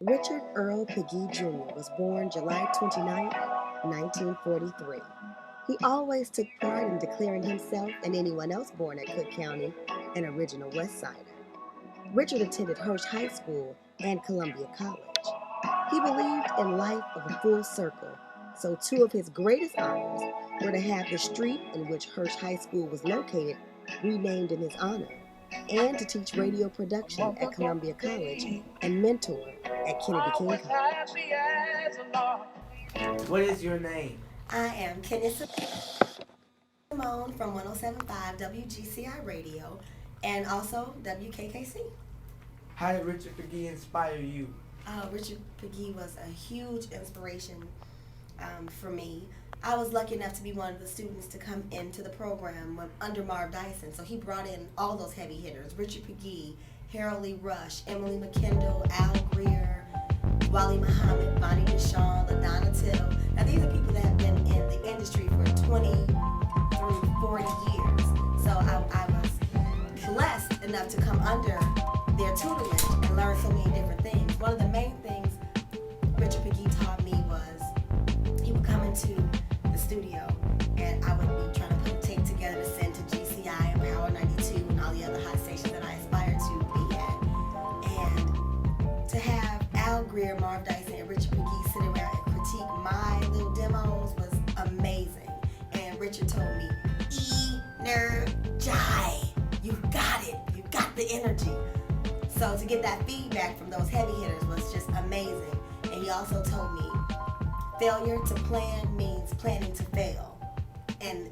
Richard Earl Pegue Jr. was born July 29, 1943. He always took pride in declaring himself and anyone else born at Cook County an original West Sider. Richard attended Hirsch High School and Columbia College. He believed in life of a full circle, so two of his greatest honors were to have the street in which Hirsch High School was located renamed in his honor, and to teach radio production at Columbia College and mentor at Kennedy King College. What is your name? I am Kenny Simone from 107.5 WGCI Radio and also WKKC. How did Richard Pegue inspire you? Richard Pegue was a huge inspiration for me. I was lucky enough to be one of the students to come into the program under Marv Dyson, so he brought in all those heavy hitters: Richard Pegue, Harold Lee Rush, Emily McKendall, Al Greer, Wally Muhammad, Bonnie DeShawn, LaDonna Till. Now these are people that have been in the industry for 20 through 40 years. So I was blessed enough to come under their tutelage and learn so many different things. One of the main things Richard Pegue taught me was he would come into the studio and I would be trying to put a tape together to send to GCI and Power 92 and all the other hot stations that I aspired to be at. And to have Al Greer, Marv Dyson, and Richard Pegue sit around and critique my little demos was amazing. And Richard told me, "Energize. You got it. You got the energy." So to get that feedback from those heavy hitters was just amazing. And he also told me, failure to plan means planning to fail. And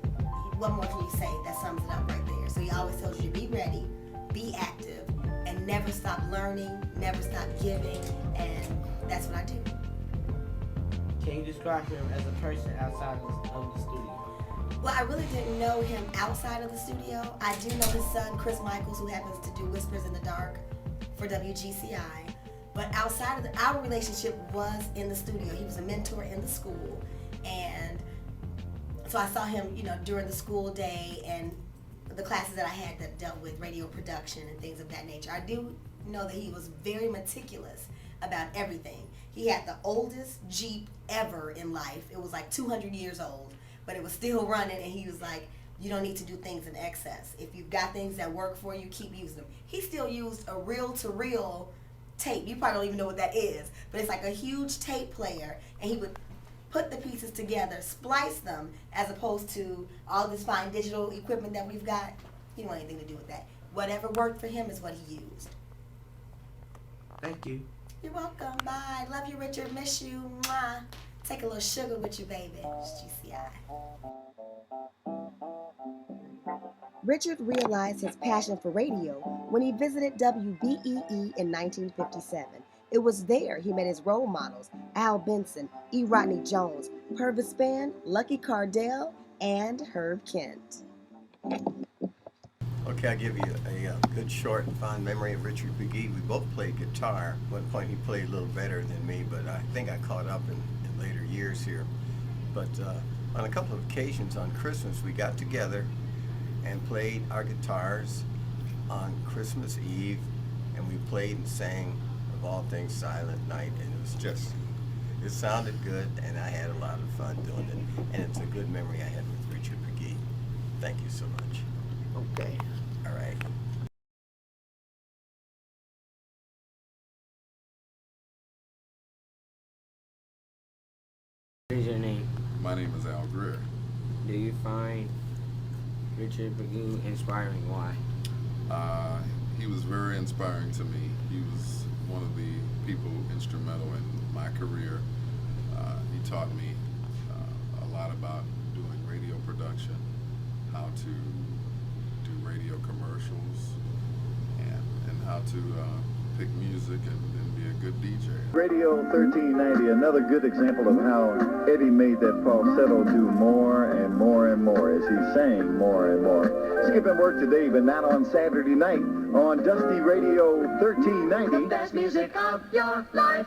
what more can you say? That sums it up right there. So he always tells you to be ready, be active, and never stop learning, never stop giving, and that's what I do. Can you describe him as a person outside of the studio? Well, I really didn't know him outside of the studio. I do know his son, Chris Michaels, who happens to do Whispers in the Dark for WGCI. But outside of our relationship was in the studio. He was a mentor in the school. And so I saw him, during the school day and the classes that I had that dealt with radio production and things of that nature. I do know that he was very meticulous about everything. He had the oldest Jeep ever in life. It was like 200 years old, but it was still running, and he was like, you don't need to do things in excess. If you've got things that work for you, keep using them. He still used a reel-to-reel tape. You probably don't even know what that is, but it's like a huge tape player, and he would put the pieces together, splice them, as opposed to all this fine digital equipment that we've got. He didn't want anything to do with that. Whatever worked for him is what he used. Thank you. You're welcome. Bye. Love you, Richard. Miss you. Mwah. Take a little sugar with you, baby. It's GCI. Richard realized his passion for radio when he visited WBEE in 1957. It was there he met his role models, Al Benson, E. Rodney Jones, Purvis Spann, Lucky Cardell, and Herb Kent. Okay, I'll give you a good, short, and fond memory of Richard Pegue. We both played guitar. At one point, he played a little better than me, but I think I caught up in later years here. But on a couple of occasions on Christmas, we got together and played our guitars on Christmas Eve, and we played and sang of all things Silent Night, and it sounded good, and I had a lot of fun doing it, and it's a good memory I had with Richard Pegue. Thank you so much. Okay. All right. What is your name? My name is Al Greer. Do you find Richard Pegue inspiring? Why? He was very inspiring to me. He was one of the people instrumental in my career. He taught me a lot about doing radio production, how to do radio commercials, and how to pick music and be a good DJ. Radio 1390, another good example of how Eddie made that falsetto do more and more and more as he sang more and more. Skipping work today, but not on Saturday night on Dusty Radio 1390. The best music of your life.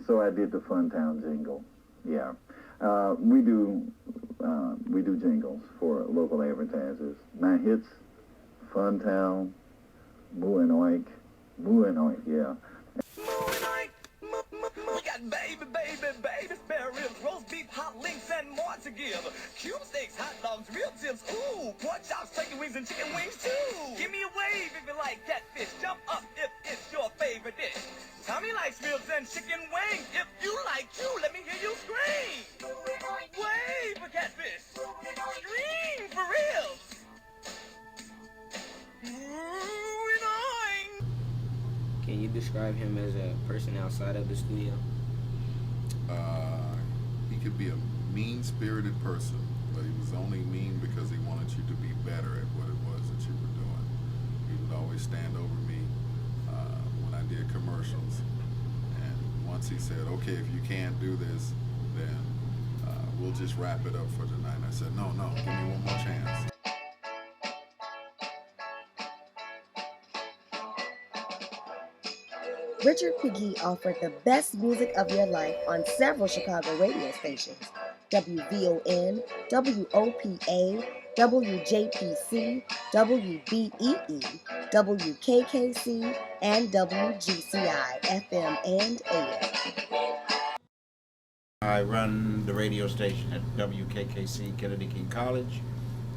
So I did the Funtown jingle. Yeah. We do jingles for local advertisers. My hits, Funtown, Moo and Oink, yeah. We got baby spare ribs, roast beef, hot links, and more to give. Cube steaks, hot dogs, real tips, ooh, pork chops, turkey wings, and chicken wings too. Give me a wave if you like catfish. Jump up if it's your favorite dish. Tommy likes ribs and chicken wings. If you like you, let me hear you scream. Wave for catfish. Scream for ribs. Can you describe him as a person outside of the studio? He could be a mean-spirited person, but he was only mean because he wanted you to be better at what it was that you were doing. He would always stand over me when I did commercials, and once he said, okay, if you can't do this, then we'll just wrap it up for tonight. And I said, no, give me one more chance. Richard Pegue offered the best music of your life on several Chicago radio stations: WVON, WOPA, WJPC, WBEE, WKKC, and WGCI, FM and AM. I run the radio station at WKKC, Kennedy King College.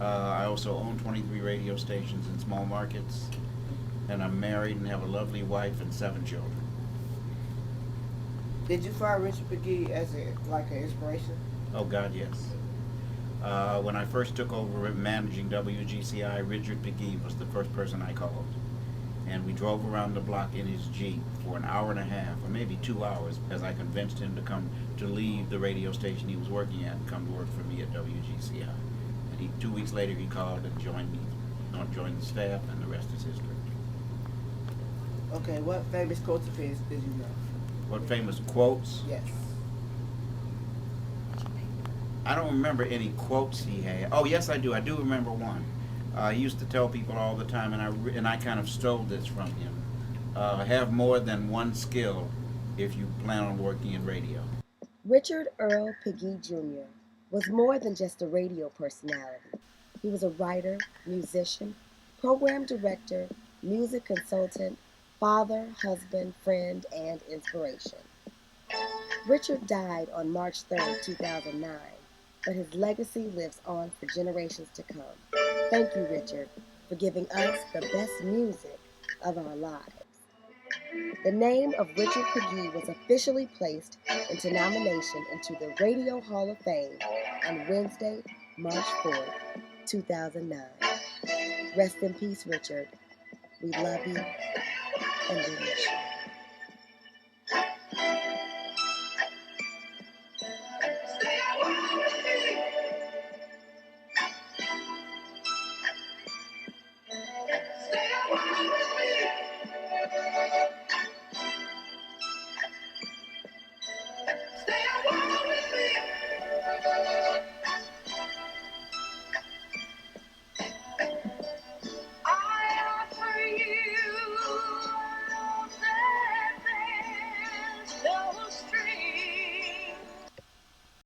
I also own 23 radio stations in small markets, and I'm married and have a lovely wife and 7 children. Did you find Richard Pegue as an inspiration? Oh God, yes. When I first took over managing WGCI, Richard Pegue was the first person I called. And we drove around the block in his Jeep for an hour and a half, or maybe 2 hours, as I convinced him to come to leave the radio station he was working at and come to work for me at WGCI. And 2 weeks later he called and joined the staff, and the rest is history. Okay, what famous quotes of his did you know? What famous quotes? Yes. I don't remember any quotes he had. Oh, yes, I do. I do remember one. He used to tell people all the time, and I kind of stole this from him. Have more than one skill if you plan on working in radio. Richard Earl Pegue Jr. was more than just a radio personality. He was a writer, musician, program director, music consultant, father, husband, friend, and inspiration. Richard died on March 3, 2009, but his legacy lives on for generations to come. Thank you, Richard, for giving us the best music of our lives. The name of Richard Pegue was officially placed into nomination into the Radio Hall of Fame on Wednesday, March 4th, 2009. Rest in peace, Richard. We love you and we miss you.